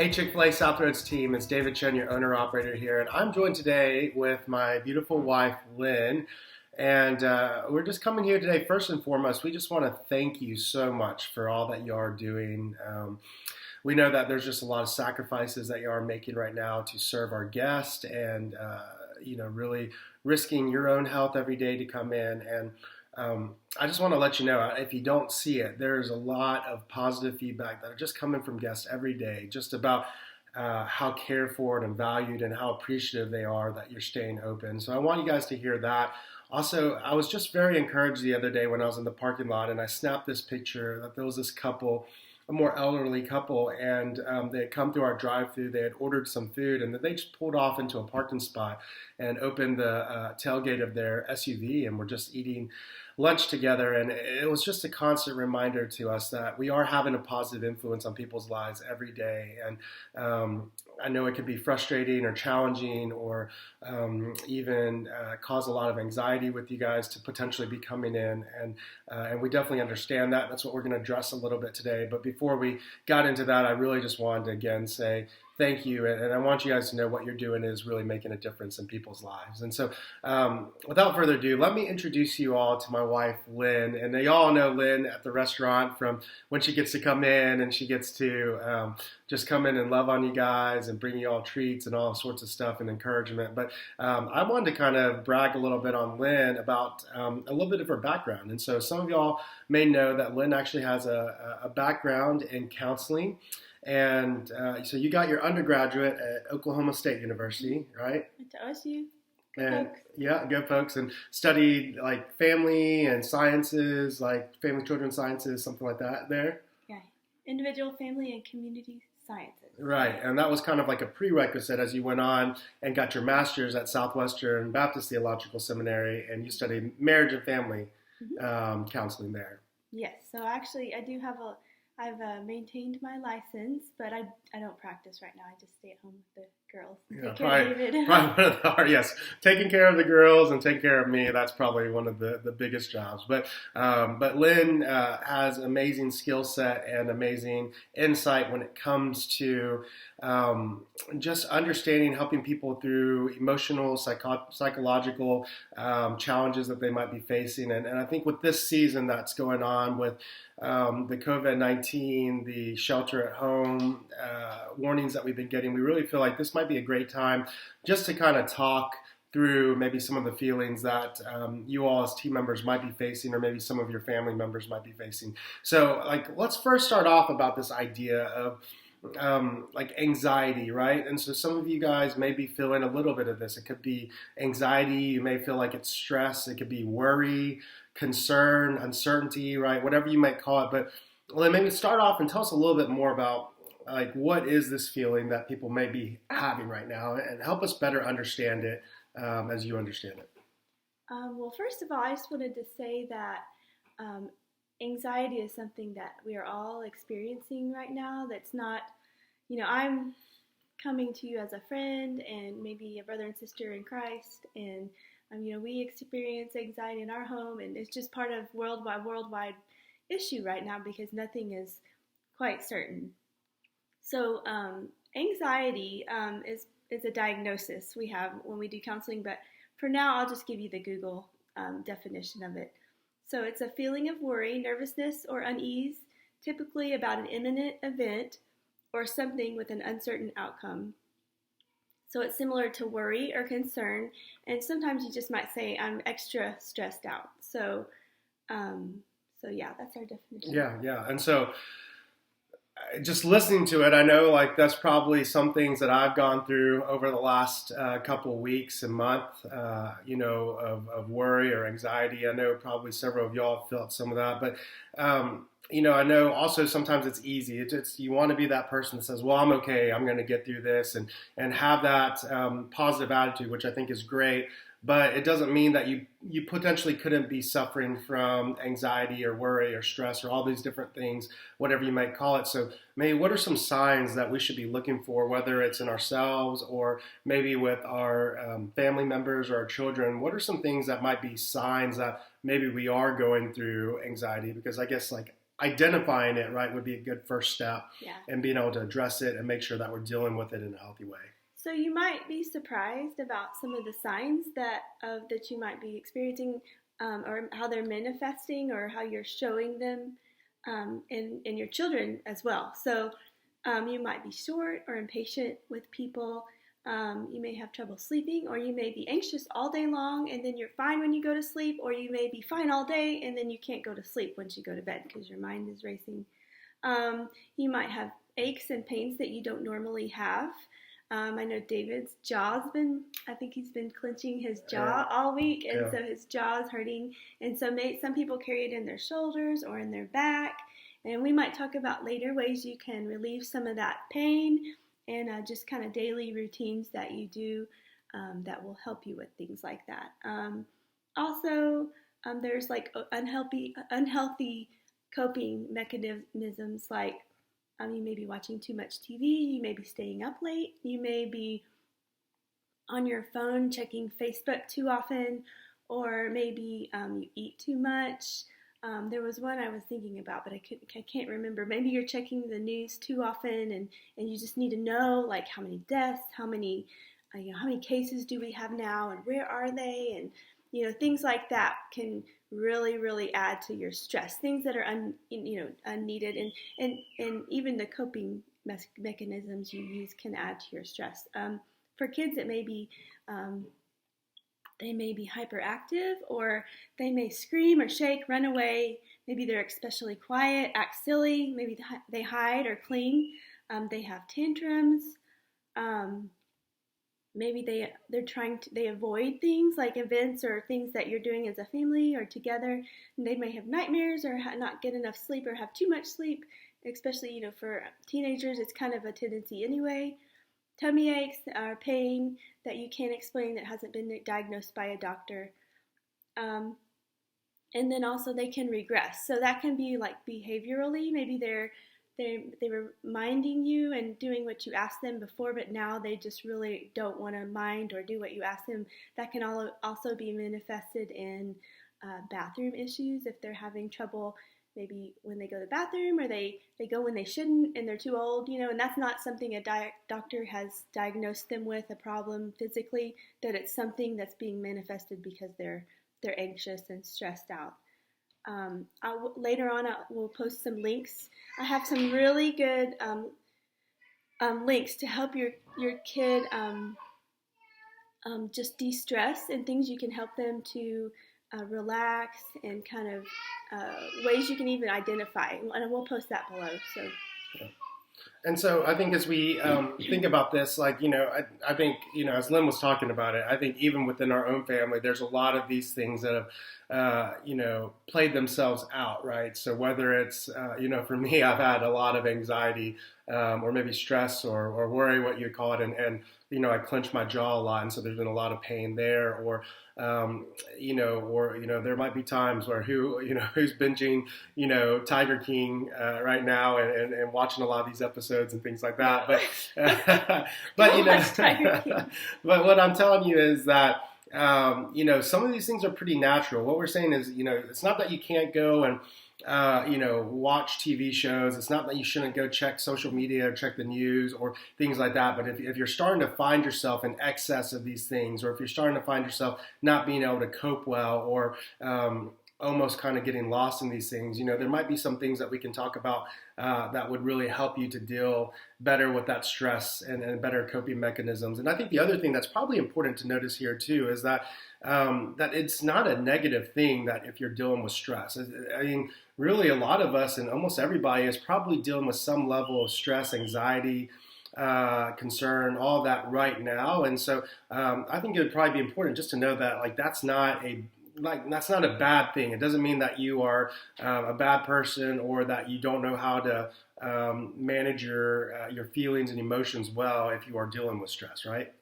Hey, Chick-fil-A South Roads team, it's David Chen, your owner-operator here, and I'm joined today with my beautiful wife, Lynn, and we're just coming here today. First and foremost, we just want to thank you so much for all that you are doing. We know that there's just a lot of sacrifices that you are making right now to serve our guests and, really risking your own health every day to come in. And I just want to let you know, if you don't see it, there's a lot of positive feedback that are just coming from guests every day, just about how cared for and valued and how appreciative they are that you're staying open. So I want you guys to hear that. Also, I was just very encouraged the other day when I was in the parking lot and I snapped this picture that there was this couple, a more elderly couple, and they had come through our drive-thru. They had ordered some food, and they just pulled off into a parking spot and opened the tailgate of their SUV, and were just eating lunch together. And it was just a constant reminder to us that we are having a positive influence on people's lives every day. And I know it can be frustrating or challenging, or even cause a lot of anxiety with you guys to potentially be coming in, and we definitely understand that. That's what we're going to address a little bit today. But before we got into that, I really just wanted to again say thank you, and I want you guys to know what you're doing is really making a difference in people's lives. And so without further ado, let me introduce you all to my wife, Lynn. And they all know Lynn at the restaurant from when she gets to come in and she gets to just come in and love on you guys and bring you all treats and all sorts of stuff and encouragement. But I wanted to kind of brag a little bit on Lynn about a little bit of her background. And so some of y'all may know that Lynn actually has a background in counseling. And so you got your undergraduate at Oklahoma State University, right? Went to OSU. And yeah, good folks, and studied like family and sciences, like family children sciences, something like that there. Yeah, individual, family, and community sciences. Right, and that was kind of like a prerequisite as you went on and got your master's at Southwestern Baptist Theological Seminary, and you studied marriage and family counseling there. Yes, so actually I do have I've maintained my license, but I don't practice right now. I just stay at home with the girls. Yeah, probably one of the hard, yes. Taking care of the girls and taking care of me, that's probably one of the biggest jobs. But Lynn has amazing skill set and amazing insight when it comes to just understanding, helping people through emotional, psychological challenges that they might be facing. And I think with this season that's going on with the COVID-19, the shelter at home warnings that we've been getting, we really feel like this might be a great time just to kind of talk through maybe some of the feelings that you all as team members might be facing, or maybe some of your family members might be facing. So let's first start off about this idea of anxiety, right? And so some of you guys may be feeling a little bit of this. It could be anxiety. You may feel like it's stress. It could be worry, concern, uncertainty, right? Whatever you might call it. But maybe start off and tell us a little bit more about what is this feeling that people may be having right now, and help us better understand it as you understand it. Well, first of all, I just wanted to say that anxiety is something that we are all experiencing right now. That's not, I'm coming to you as a friend and maybe a brother and sister in Christ, and we experience anxiety in our home, and it's just part of worldwide issue right now because nothing is quite certain. So anxiety is a diagnosis we have when we do counseling, but for now I'll just give you the Google definition of it. So it's a feeling of worry, nervousness, or unease, typically about an imminent event or something with an uncertain outcome. So it's similar to worry or concern, and sometimes you just might say, I'm extra stressed out. So yeah, that's our definition. Yeah. And so just listening to it, I know that's probably some things that I've gone through over the last couple of weeks and month, of worry or anxiety. I know probably several of y'all felt some of that, but I know also sometimes it's easy. It's you want to be that person that says, well, I'm okay, I'm going to get through this, and have that positive attitude, which I think is great. But it doesn't mean that you potentially couldn't be suffering from anxiety or worry or stress or all these different things, whatever you might call it. So maybe what are some signs that we should be looking for, whether it's in ourselves or maybe with our family members or our children? What are some things that might be signs that maybe we are going through anxiety? Because I guess identifying it, right, would be a good first step, Yeah. and being able to address it and make sure that we're dealing with it in a healthy way. So you might be surprised about some of the signs that you might be experiencing, or how they're manifesting, or how you're showing them in your children as well. So you might be short or impatient with people. You may have trouble sleeping, or you may be anxious all day long and then you're fine when you go to sleep, or you may be fine all day and then you can't go to sleep once you go to bed because your mind is racing. You might have aches and pains that you don't normally have. I know David's I think he's been clenching his jaw all week, and so his jaw is hurting. And so some people carry it in their shoulders or in their back. And we might talk about later ways you can relieve some of that pain, and just kind of daily routines that you do that will help you with things like that. Also, there's like unhealthy coping mechanisms, like you may be watching too much TV, you may be staying up late, you may be on your phone checking Facebook too often, or maybe you eat too much. There was one I was thinking about, but I can't remember. Maybe you're checking the news too often, and you just need to know, like, how many deaths, how many cases do we have now, and where are they, and things like that can really, really add to your stress. Things that are unneeded, and even the coping mechanisms you use can add to your stress. For kids, it may be they may be hyperactive, or they may scream or shake, run away. Maybe they're especially quiet, act silly. Maybe they hide or cling. They have tantrums. Maybe they avoid things like events or things that you're doing as a family or together. And they may have nightmares, or not get enough sleep, or have too much sleep. Especially, for teenagers, it's kind of a tendency anyway. Tummy aches or pain that you can't explain, that hasn't been diagnosed by a doctor. And then also they can regress. So that can be like behaviorally. Maybe they were minding you and doing what you asked them before, but now they just really don't want to mind or do what you ask them. That can also be manifested in bathroom issues, if they're having trouble maybe when they go to the bathroom, or they go when they shouldn't and they're too old, and that's not something a doctor has diagnosed them with, a problem physically, that it's something that's being manifested because they're anxious and stressed out. Later on, we'll post some links. I have some really good links to help your kid just de-stress, and things you can help them to relax, and kind of ways you can even identify. And we'll post that below. So. Yeah. And so I think as we think about this, like, I think, as Lynn was talking about it, I think even within our own family, there's a lot of these things that have, played themselves out, right? So whether it's, for me, I've had a lot of anxiety or maybe stress or worry, what you call it. And I clench my jaw a lot. And so there's been a lot of pain there, or there might be times where who's binging, Tiger King right now and watching a lot of these episodes and things like that. But but what I'm telling you is that some of these things are pretty natural. What we're saying is, it's not that you can't go and watch TV shows. It's not that you shouldn't go check social media or check the news or things like that. But if you're starting to find yourself in excess of these things, or if you're starting to find yourself not being able to cope well, or almost kind of getting lost in these things, there might be some things that we can talk about that would really help you to deal better with that stress and better coping mechanisms. And I think the other thing that's probably important to notice here too is that that it's not a negative thing that if you're dealing with stress. I mean, really a lot of us, and almost everybody, is probably dealing with some level of stress, anxiety, concern, all that right now. And so I think it would probably be important just to know that, like, that's not a bad thing. It doesn't mean that you are a bad person, or that you don't know how to manage your feelings and emotions well if you are dealing with stress, right?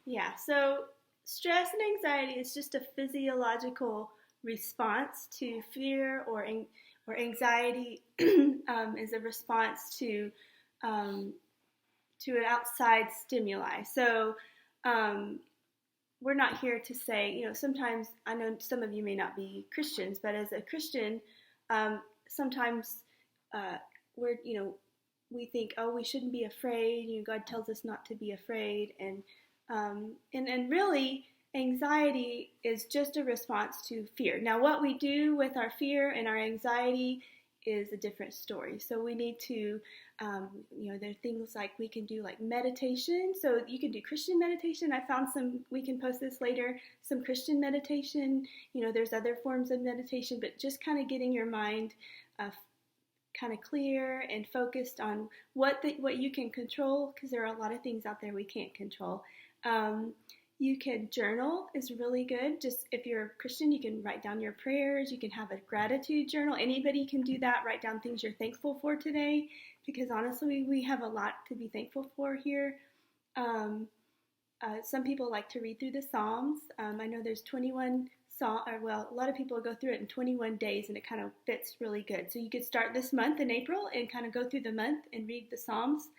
Yeah. So stress and anxiety is just a physiological response to fear, or anxiety is a response to an outside stimuli. So we're not here to say, sometimes, I know some of you may not be Christians, but as a Christian, sometimes we're, we think, oh, we shouldn't be afraid. God tells us not to be afraid. And really, anxiety is just a response to fear. Now, what we do with our fear and our anxiety is a different story. So we need to, there are things like we can do like meditation. So you can do Christian meditation. I found we can post this later, some Christian meditation. There's other forms of meditation, but just kind of getting your mind kind of clear and focused on what you can control, because there are a lot of things out there we can't control. You can journal is really good. Just if you're a Christian, you can write down your prayers. You can have a gratitude journal. Anybody can do that. Write down things you're thankful for today, because honestly, we have a lot to be thankful for here. Some people like to read through the Psalms. I know there's 21 a lot of people go through it in 21 days, and it kind of fits really good. So you could start this month in April and kind of go through the month and read the Psalms.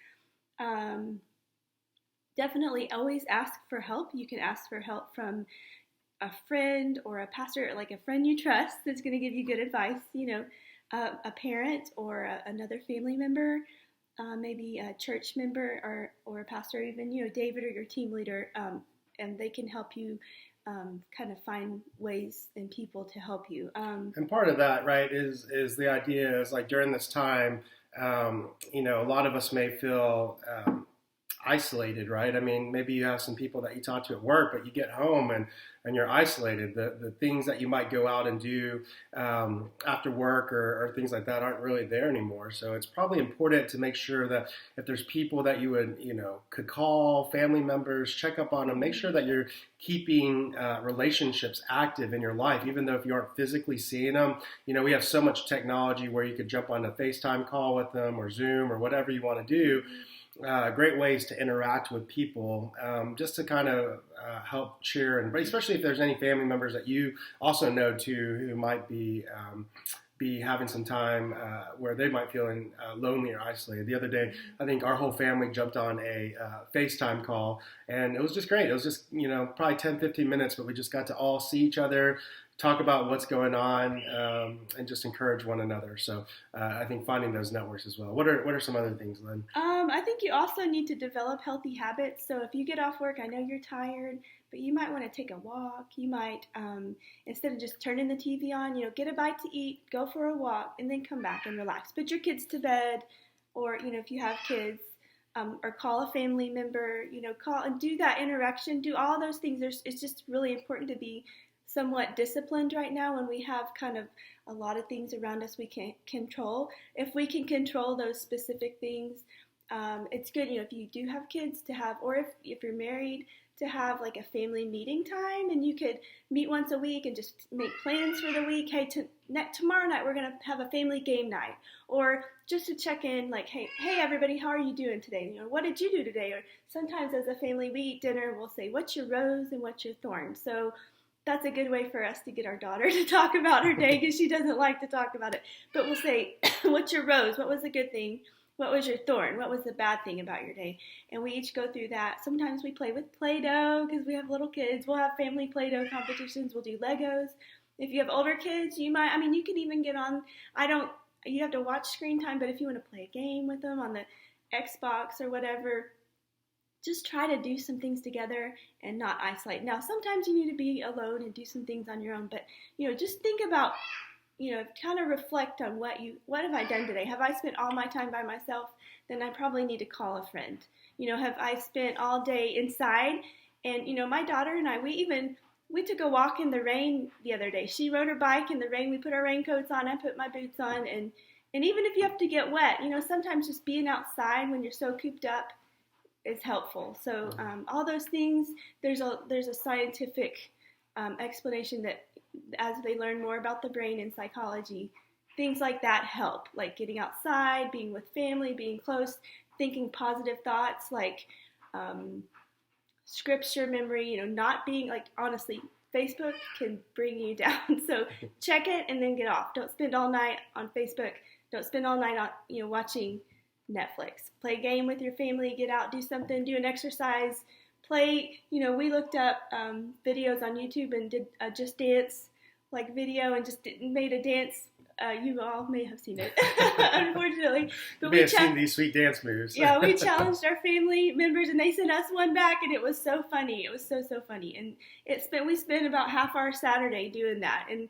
Definitely always ask for help. You can ask for help from a friend or a pastor, like a friend you trust that's going to give you good advice, a parent or another family member, maybe a church member or a pastor, even, David or your team leader, and they can help you kind of find ways and people to help you. And part of that, right, is the idea is like during this time, a lot of us may feel isolated, right? I mean, maybe you have some people that you talk to at work, but you get home and you're isolated. The things that you might go out and do after work or things like that aren't really there anymore. So it's probably important to make sure that if there's people that you would, could call, family members, check up on them, make sure that you're keeping relationships active in your life, even though if you aren't physically seeing them. We have so much technology where you could jump on a FaceTime call with them or Zoom or whatever you want to do. Great ways to interact with people, just to kind of help cheer, and especially if there's any family members that you also know too who might be having some time where they might feel lonely or isolated. The other day, I think our whole family jumped on a FaceTime call, and it was just great. It was just probably 10-15 minutes, but we just got to all see each other, talk about what's going on, and just encourage one another. So I think finding those networks as well. What are some other things, Lynn? I think you also need to develop healthy habits. So if you get off work, I know you're tired, but you might want to take a walk. You might, instead of just turning the TV on, get a bite to eat, go for a walk, and then come back and relax. Put your kids to bed, or, if you have kids, or call a family member, call and do that interaction, do all those things. It's just really important to be somewhat disciplined right now when we have kind of a lot of things around us we can't control. If we can control those specific things, it's good, if you do have kids to have, or if you're married, to have like a family meeting time, and you could meet once a week and just make plans for the week. Hey, tomorrow night we're going to have a family game night, or just to check in, like, hey everybody, how are you doing today? What did you do today? Or sometimes as a family we eat dinner, we'll say, what's your rose and what's your thorn? So that's a good way for us to get our daughter to talk about her day, because she doesn't like to talk about it. But we'll say, what's your rose? What was the good thing? What was your thorn? What was the bad thing about your day? And we each go through that. Sometimes we play with Play-Doh because we have little kids. We'll have family Play-Doh competitions. We'll do Legos. If you have older kids, you can even get on, you have to watch screen time, but if you want to play a game with them on the Xbox or whatever, just try to do some things together and not isolate. Now, sometimes you need to be alone and do some things on your own, but, just think about, kind of reflect on what have I done today? Have I spent all my time by myself? Then I probably need to call a friend. Have I spent all day inside? And, my daughter and I, we took a walk in the rain the other day. She rode her bike in the rain. We put our raincoats on. I put my boots on. And even if you have to get wet, sometimes just being outside when you're so cooped up is helpful. So all those things, there's a scientific explanation that as they learn more about the brain and psychology, things like that help, like getting outside, being with family, being close, thinking positive thoughts, like scripture memory, not being like, honestly, Facebook can bring you down. So check it and then get off. Don't spend all night on Facebook. Don't spend all night on, watching Netflix. Play a game with your family, get out, do something, do an exercise, play, we looked up videos on YouTube and did Just Dance like video and just made a dance. You all may have seen it. You may have seen these sweet dance moves. Yeah, we challenged our family members, and they sent us one back, and it was so funny. It was so funny, and we spent about half our Saturday doing that, and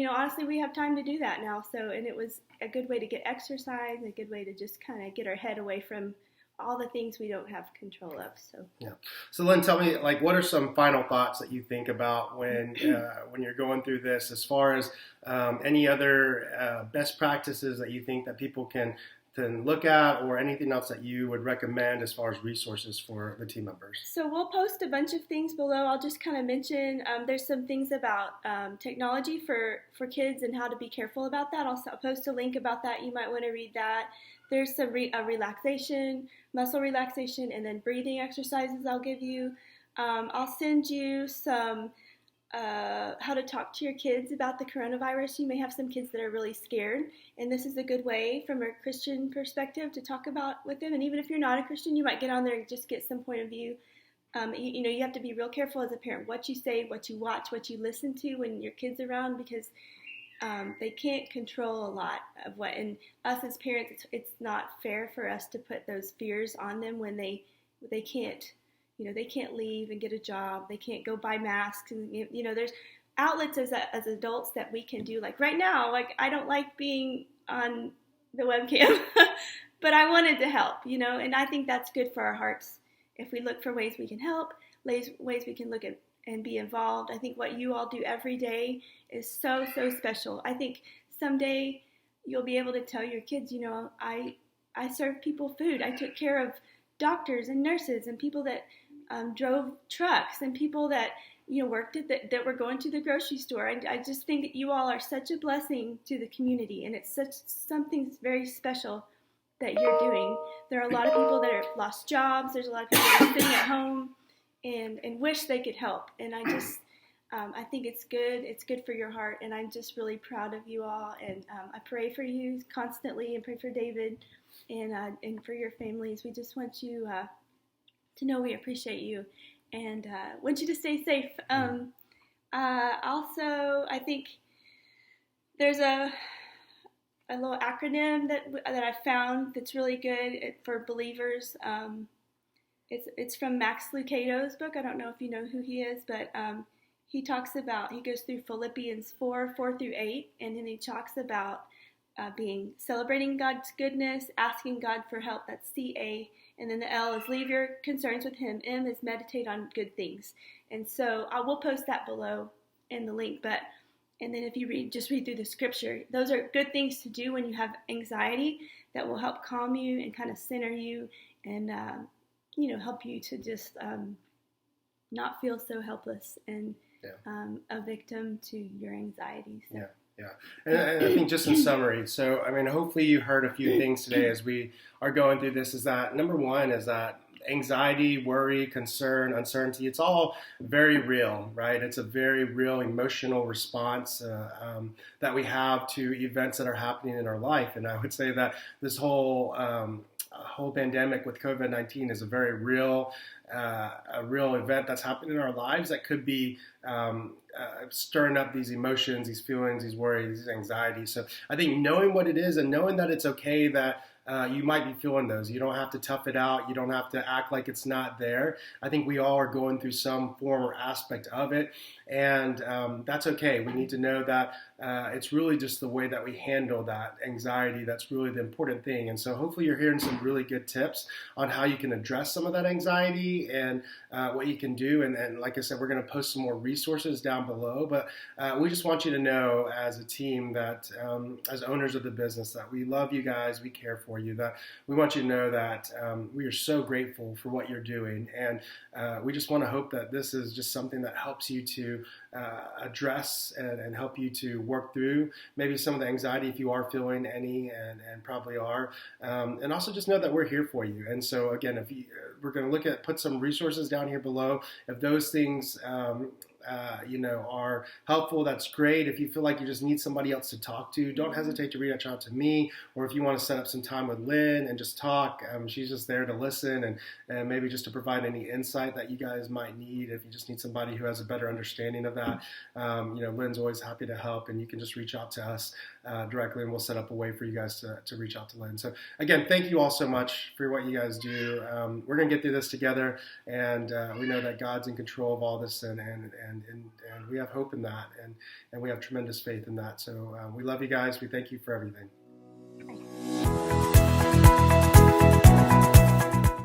honestly, we have time to do that now. So, and it was a good way to get exercise, a good way to just kind of get our head away from all the things we don't have control of. So yeah. So Lynn, tell me, what are some final thoughts that you think about when you're going through this, as far as any other best practices that you think that people can look at, or anything else that you would recommend as far as resources for the team members? So we'll post a bunch of things below. I'll just kind of mention there's some things about technology for kids and how to be careful about that. I'll post a link about that. You might want to read that. There's some relaxation, muscle relaxation, and then breathing exercises I'll give you. I'll send you some how to talk to your kids about the coronavirus. You may have some kids that are really scared, and this is a good way from a Christian perspective to talk about with them. And even if you're not a Christian, you might get on there and just get some point of view. You have to be real careful as a parent what you say, what you watch, what you listen to when your kid's around, because they can't control a lot of what. And us as parents, it's not fair for us to put those fears on them when they can't. They can't leave and get a job. They can't go buy masks. And, there's outlets as adults that we can do. Like right now, I don't like being on the webcam, but I wanted to help, and I think that's good for our hearts. If we look for ways we can help, ways we can look at and be involved. I think what you all do every day is so special. I think someday you'll be able to tell your kids, I served people food. I took care of doctors and nurses and people that drove trucks and people that worked at that were going to the grocery store. I just think that you all are such a blessing to the community, and it's something very special that you're doing. There are a lot of people that have lost jobs. There's a lot of people that are sitting at home and wish they could help. And I just I think it's good. It's good for your heart, and I'm just really proud of you all. And I pray for you constantly, and pray for David and for your families. We just want you to know we appreciate you, and want you to stay safe. Also, I think there's a little acronym that I found that's really good for believers. It's from Max Lucado's book. I don't know if you know who he is, but he goes through Philippians 4:4-8, and then he talks about celebrating God's goodness, asking God for help. That's CA. And then the L is leave your concerns with him. M is meditate on good things. And so I will post that below in the link. And then if you just read through the scripture, those are good things to do when you have anxiety that will help calm you and kind of center you and, help you to just not feel so helpless and a victim to your anxiety. So. Yeah. Yeah, and I think just in summary, so hopefully you heard a few things today as we are going through this, is that number one is that anxiety, worry, concern, uncertainty, it's all very real, right? It's a very real emotional response that we have to events that are happening in our life. And I would say that this whole pandemic with COVID-19 is a very real event that's happening in our lives that could be stirring up these emotions, these feelings, these worries, these anxieties. So I think knowing what it is and knowing that it's okay that you might be feeling those. You don't have to tough it out. You don't have to act like it's not there. I think we all are going through some form or aspect of it, and that's okay. We need to know that it's really just the way that we handle that anxiety that's really the important thing. And so hopefully you're hearing some really good tips on how you can address some of that anxiety and what you can do. And like I said, we're going to post some more resources down below. But we just want you to know as a team that as owners of the business that we love you guys, we care for you, that we want you to know that we are so grateful for what you're doing. And we just want to hope that this is just something that helps you to address and help you to work through maybe some of the anxiety if you are feeling any, and probably are. And also just know that we're here for you. And so again, we're going to put some resources down here below. If those things are helpful, that's great. If you feel like you just need somebody else to talk to, don't hesitate to reach out to me. Or if you want to set up some time with Lynn and just talk, she's just there to listen and maybe just to provide any insight that you guys might need. If you just need somebody who has a better understanding of that, Lynn's always happy to help, and you can just reach out to us directly, and we'll set up a way for you guys to reach out to Lynn. So again, thank you all so much for what you guys do. We're going to get through this together, and we know that God's in control of all this, and we have hope in that, and we have tremendous faith in that. So we love you guys. We thank you for everything.